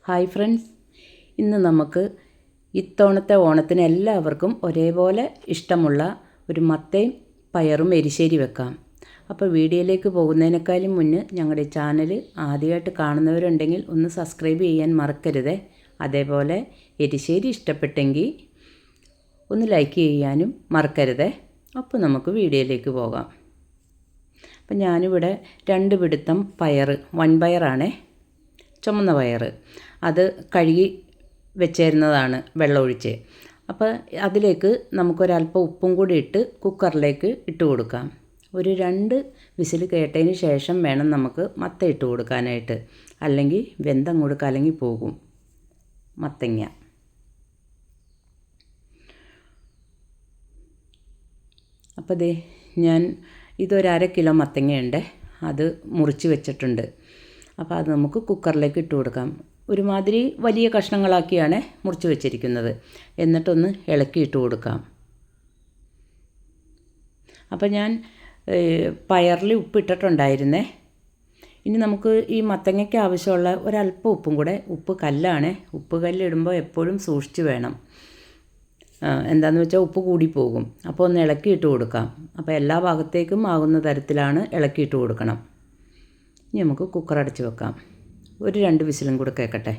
Hi friends, ഇന്ന് നമുക്ക് ഇത്തവണത്തെ ഓണത്തിന് എല്ലാവർക്കും ഒരേപോലെ ഇഷ്ടമുള്ള ഒരു മത്തയും പയറും എരിശ്ശേരി വെക്കാം. അപ്പോൾ വീഡിയോയിലേക്ക് പോകുന്നതിനേക്കാളും മുന്നേ ഞങ്ങളുടെ ചാനൽ ആദ്യമായിട്ട് കാണുന്നവരുണ്ടെങ്കിൽ ഒന്ന് സബ്സ്ക്രൈബ് ചെയ്യാൻ മറക്കരുത്. അതേപോലെ എരിശ്ശേരി ഇഷ്ടപ്പെട്ടെങ്കിൽ ഒന്ന് ലൈക്ക് ചെയ്യാനും മറക്കരുത്. അപ്പോൾ നമുക്ക് വീഡിയോയിലേക്ക് പോകാം. അപ്പം ഞാനിവിടെ 2 പിടുത്തം പയർ, വൻപയറാണേ, ചുമന്ന പയർ, അത് കഴുകി വെച്ചിരുന്നതാണ് വെള്ളമൊഴിച്ച്. അപ്പോൾ അതിലേക്ക് നമുക്കൊരല്പം ഉപ്പും കൂടി ഇട്ട് കുക്കറിലേക്ക് ഇട്ട് കൊടുക്കാം. ഒരു 2 വിസിൽ കേട്ടതിന് ശേഷം വേണം നമുക്ക് മത്ത ഇട്ട് കൊടുക്കാനായിട്ട്, അല്ലെങ്കിൽ വെന്തങ്ങോട്ട് കലങ്ങി പോകും മത്തങ്ങ. അപ്പോൾ ഞാൻ ഇതൊരു 1/2 കിലോ മത്തങ്ങയുണ്ട്, അത് മുറിച്ച് വെച്ചിട്ടുണ്ട്. അപ്പോൾ അത് നമുക്ക് കുക്കറിലേക്ക് ഇട്ട് കൊടുക്കാം. ഒരുമാതിരി വലിയ കഷ്ണങ്ങളാക്കിയാണ് മുറിച്ച് വെച്ചിരിക്കുന്നത്. എന്നിട്ടൊന്ന് ഇളക്കി ഇട്ട് കൊടുക്കാം. അപ്പോൾ ഞാൻ പയറിൽ ഉപ്പിട്ടിട്ടുണ്ടായിരുന്നേ. ഇനി നമുക്ക് ഈ മത്തങ്ങയ്ക്ക് ആവശ്യമുള്ള ഒരല്പം ഉപ്പും കൂടെ, ഉപ്പ് കല്ലാണ്, ഉപ്പ് കല്ലിടുമ്പോൾ എപ്പോഴും സൂക്ഷിച്ച് വേണം. എന്താണെന്ന് വെച്ചാൽ ഉപ്പ് കൂടിപ്പോകും. അപ്പോൾ ഒന്ന് ഇളക്കിയിട്ട് കൊടുക്കാം. അപ്പോൾ എല്ലാ ഭാഗത്തേക്കും ആകുന്ന തരത്തിലാണ് ഇളക്കിയിട്ട് കൊടുക്കണം. ഇനി നമുക്ക് കുക്കർ അടച്ച് വെക്കാം. ഒരു 2 വിസിലും കൂടെ കേൾക്കട്ടെ.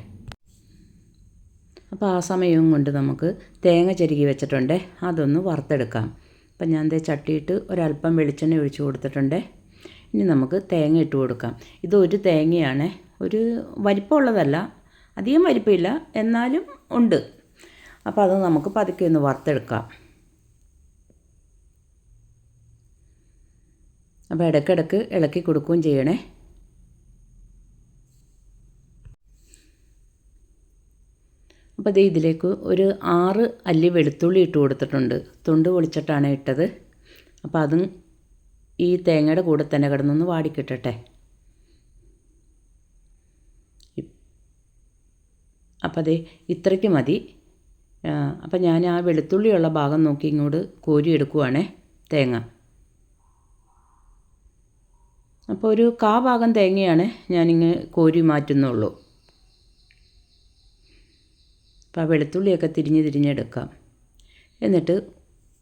അപ്പോൾ ആ സമയവും കൊണ്ട് നമുക്ക് തേങ്ങ ചിരകി വെച്ചിട്ടുണ്ട്, അതൊന്ന് വറുത്തെടുക്കാം. അപ്പം ഞാൻ ചട്ടിയിട്ട് ഒരല്പം വെളിച്ചെണ്ണ ഒഴിച്ച് കൊടുത്തിട്ടുണ്ട്. ഇനി നമുക്ക് തേങ്ങ ഇട്ട് കൊടുക്കാം. ഇത് ഒരു തേങ്ങയാണ്, ഒരു വലിപ്പമുള്ളതല്ല, അധികം വലിപ്പമില്ല, എന്നാലും ഉണ്ട്. അപ്പോൾ അത് നമുക്ക് പതുക്കെ ഒന്ന് വറുത്തെടുക്കാം. അപ്പോൾ ഇടയ്ക്കിടയ്ക്ക് ഇളക്കി കൊടുക്കുകയും ചെയ്യണേ. അപ്പോൾ ഇതിലേക്ക് ഒരു 6 അല്ലി വെളുത്തുള്ളി ഇട്ട് കൊടുത്തിട്ടുണ്ട്. തൊണ്ട് പൊളിച്ചിട്ടാണ് ഇട്ടത്. അപ്പോൾ അതും ഈ തേങ്ങയുടെ കൂടെ തന്നെ കിടന്നൊന്ന് വാടിക്കിട്ടട്ടെ. അപ്പോൾ ഇത്രയ്ക്ക് മതി. അപ്പോൾ ഞാൻ ആ വെളുത്തുള്ളിയുള്ള ഭാഗം നോക്കി ഇങ്ങോട്ട് കോരിയെടുക്കുവാണേ തേങ്ങ. അപ്പോൾ ഒരു 1/4 ഭാഗം തേങ്ങയാണ് ഞാനിങ്ങ് കോരി മാറ്റുന്നുള്ളൂ. അപ്പോൾ ആ വെളുത്തുള്ളിയൊക്കെ തിരിഞ്ഞെടുക്കാം. എന്നിട്ട്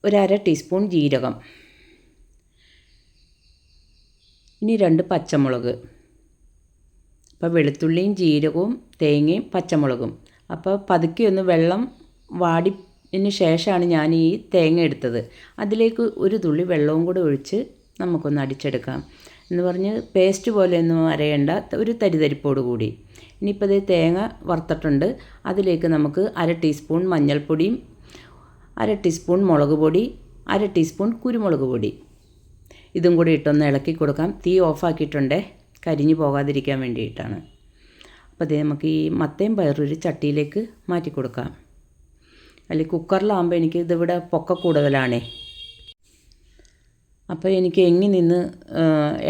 ഒരു 1/2 ടീസ്പൂൺ ജീരകം, ഇനി 2 പച്ചമുളക്. അപ്പോൾ വെളുത്തുള്ളിയും ജീരകവും തേങ്ങയും പച്ചമുളകും. അപ്പോൾ പതുക്കെ ഒന്ന് വെള്ളം വാടിന് ശേഷമാണ് ഞാൻ ഈ തേങ്ങ എടുത്തത്. അതിലേക്ക് ഒരു തുള്ളി വെള്ളവും കൂടെ ഒഴിച്ച് നമുക്കൊന്ന് അടിച്ചെടുക്കാം. എന്ന് പറഞ്ഞ് പേസ്റ്റ് പോലെയൊന്നും അരയേണ്ട, ഒരു തരിതരിപ്പോട് കൂടി. ഇനിയിപ്പോൾ തേങ്ങ വറുത്തിട്ടുണ്ട്. അതിലേക്ക് നമുക്ക് 1/2 ടീസ്പൂൺ മഞ്ഞൾപ്പൊടിയും 1/2 ടീസ്പൂൺ മുളക് പൊടി, 1/2 ടീസ്പൂൺ കുരുമുളക് പൊടി, ഇതും കൂടി ഇട്ടൊന്ന് ഇളക്കി കൊടുക്കാം. തീ ഓഫാക്കിയിട്ടുണ്ട്, കരിഞ്ഞു പോകാതിരിക്കാൻ വേണ്ടിയിട്ടാണ്. അപ്പോൾ നമുക്ക് ഈ മത്തയും പയറൊരു ചട്ടിയിലേക്ക് മാറ്റി കൊടുക്കാം. അല്ലെങ്കിൽ കുക്കറിലാകുമ്പോൾ എനിക്ക് ഇതിവിടെ പൊക്ക കൂടുതലാണേ, അപ്പോൾ എനിക്ക് എങ്ങി നിന്ന്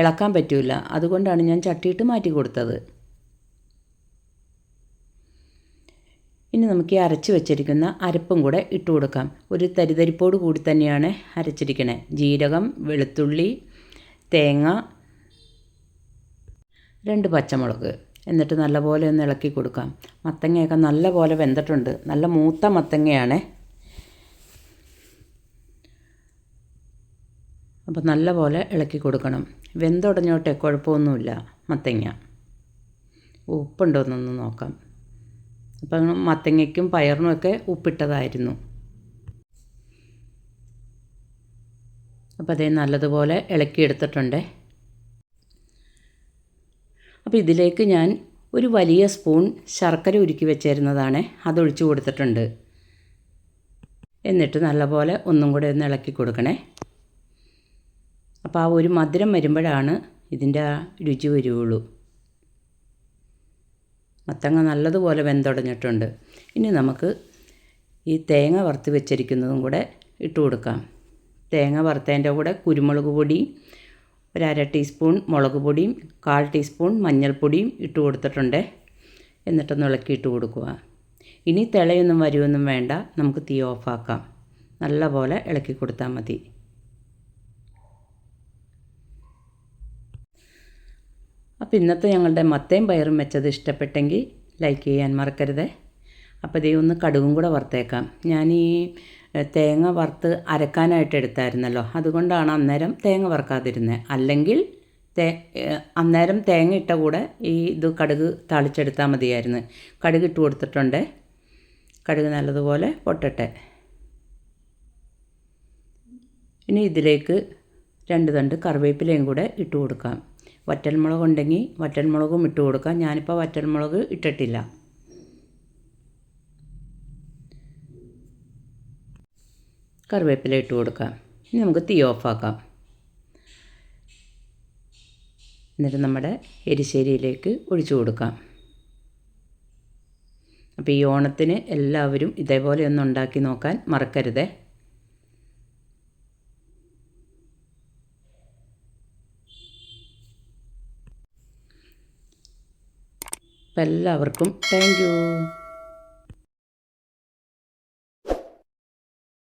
ഇളക്കാൻ പറ്റില്ല. അതുകൊണ്ടാണ് ഞാൻ ചട്ടിയിട്ട് മാറ്റി കൊടുത്തത്. ഇനി നമുക്ക് ഈ അരച്ച് വെച്ചിരിക്കുന്ന അരപ്പും കൂടെ ഇട്ട് കൊടുക്കാം. ഒരു തരിതരിപ്പോട് കൂടി തന്നെയാണ് അരച്ചിരിക്കണേ. ജീരകം, വെളുത്തുള്ളി, തേങ്ങ, 2 പച്ചമുളക്. എന്നിട്ട് നല്ലപോലെ ഒന്ന് ഇളക്കി കൊടുക്കാം. മത്തങ്ങയൊക്കെ നല്ലപോലെ വെന്തിട്ടുണ്ട്, നല്ല മൂത്ത മത്തങ്ങയാണ്. അപ്പോൾ നല്ലപോലെ ഇളക്കി കൊടുക്കണം. വെന്തുടഞ്ഞോട്ടെ, കുഴപ്പമൊന്നുമില്ല. മത്തങ്ങ ഉപ്പുണ്ടോയെന്നൊന്ന് നോക്കാം. അപ്പം മത്തങ്ങയ്ക്കും പയറിനുമൊക്കെ ഉപ്പിട്ടതായിരുന്നു. അപ്പോൾ നല്ലതുപോലെ ഇളക്കിയെടുത്തിട്ടുണ്ട്. അപ്പോൾ ഇതിലേക്ക് ഞാൻ ഒരു വലിയ സ്പൂൺ ശർക്കര ഉരുക്കി വെച്ചിരുന്നതാണ്, അതൊഴിച്ച് കൊടുത്തിട്ടുണ്ട്. എന്നിട്ട് നല്ലപോലെ ഒന്നും കൂടെ ഒന്ന് ഇളക്കി കൊടുക്കണേ. അപ്പോൾ ആ ഒരു മധുരം വരുമ്പോഴാണ് ഇതിൻ്റെ ആ രുചി വരുള്ളൂ. മത്തങ്ങ നല്ലതുപോലെ വെന്തുടഞ്ഞിട്ടുണ്ട്. ഇനി നമുക്ക് ഈ തേങ്ങ വറുത്ത് വെച്ചിരിക്കുന്നതും കൂടെ ഇട്ട് കൊടുക്കാം. തേങ്ങ വറുത്തതിൻ്റെ കൂടെ കുരുമുളക് പൊടി, ഒരു 1/2 ടീസ്പൂൺ മുളക് പൊടിയും 1/4 ടീസ്പൂൺ മഞ്ഞൾപ്പൊടിയും ഇട്ട് കൊടുത്തിട്ടുണ്ട്. എന്നിട്ടൊന്ന് ഇളക്കിയിട്ട് കൊടുക്കുക. ഇനി തിളയൊന്നും വരുമൊന്നും വേണ്ട, നമുക്ക് തീ ഓഫാക്കാം. നല്ലപോലെ ഇളക്കി കൊടുത്താൽ മതി. അപ്പോൾ ഇന്നത്തെ ഞങ്ങളുടെ മത്തയും പയറും വെച്ചത് ഇഷ്ടപ്പെട്ടെങ്കിൽ ലൈക്ക് ചെയ്യാൻ മറക്കരുത്. അപ്പോൾ ഇതേ ഒന്ന് കടുകും കൂടെ വറുത്തേക്കാം. ഞാൻ ഈ തേങ്ങ വറുത്ത് അരക്കാനായിട്ട് എടുത്തായിരുന്നല്ലോ, അതുകൊണ്ടാണ് അന്നേരം തേങ്ങ വറുക്കാതിരുന്നത്. അല്ലെങ്കിൽ അന്നേരം തേങ്ങ ഇട്ട കൂടെ ഈ ഇത് കടുക് താളിച്ചെടുത്താൽ മതിയായിരുന്നു. കടുക് ഇട്ട് കൊടുത്തിട്ടുണ്ട്. കടുക് നല്ലതുപോലെ പൊട്ടട്ടെ. ഇനി ഇതിലേക്ക് 2 തണ്ട് കറിവേപ്പിലയും കൂടെ ഇട്ട് കൊടുക്കാം. വറ്റൽമുളക് ഉണ്ടെങ്കിൽ വറ്റൽമുളകും ഇട്ട് കൊടുക്കാം. ഞാനിപ്പോൾ വറ്റൽമുളക് ഇട്ടിട്ടില്ല. കറിവേപ്പില ഇട്ട് കൊടുക്കാം. ഇനി നമുക്ക് തീ ഓഫാക്കാം. എന്നിട്ട് നമ്മുടെ എരിശ്ശേരിയിലേക്ക് ഒഴിച്ചു കൊടുക്കാം. അപ്പോൾ ഈ ഓണത്തിന് എല്ലാവരും ഇതേപോലെ ഒന്ന് ഉണ്ടാക്കി നോക്കാൻ മറക്കരുത്. അപ്പോൾ എല്ലാവർക്കും താങ്ക് യു.